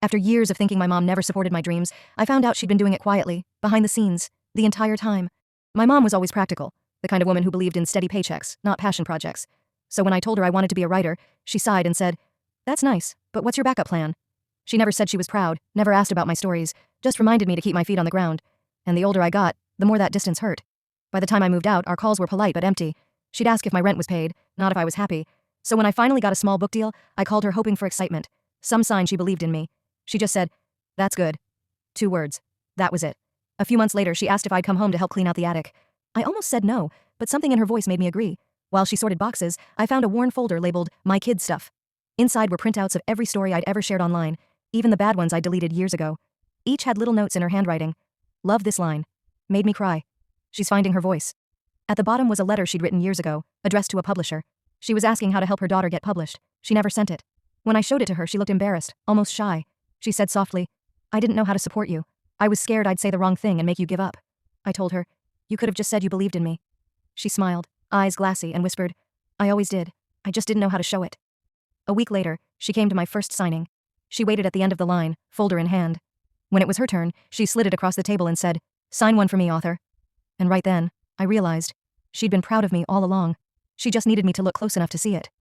After years of thinking my mom never supported my dreams, I found out she'd been doing it quietly, behind the scenes, the entire time. My mom was always practical, the kind of woman who believed in steady paychecks, not passion projects. So when I told her I wanted to be a writer, she sighed and said, "That's nice, but what's your backup plan?" She never said she was proud, never asked about my stories, just reminded me to keep my feet on the ground. And the older I got, the more that distance hurt. By the time I moved out, our calls were polite but empty. She'd ask if my rent was paid, not if I was happy. So when I finally got a small book deal, I called her hoping for excitement. Some sign she believed in me. She just said, "That's good." 2 words. That was it. A few months later, she asked if I'd come home to help clean out the attic. I almost said no, but something in her voice made me agree. While she sorted boxes, I found a worn folder labeled "My Kids Stuff." Inside were printouts of every story I'd ever shared online, even the bad ones I'd deleted years ago. Each had little notes in her handwriting. "Love this line." Made me cry. She's finding her voice. At the bottom was a letter she'd written years ago, addressed to a publisher. She was asking how to help her daughter get published. She never sent it. When I showed it to her, she looked embarrassed, almost shy. She said softly, "I didn't know how to support you. I was scared I'd say the wrong thing and make you give up." I told her, "You could have just said you believed in me." She smiled, eyes glassy, and whispered, "I always did. I just didn't know how to show it." A week later, she came to my first signing. She waited at the end of the line, folder in hand. When it was her turn, she slid it across the table and said, "Sign one for me, author." And right then, I realized, she'd been proud of me all along. She just needed me to look close enough to see it.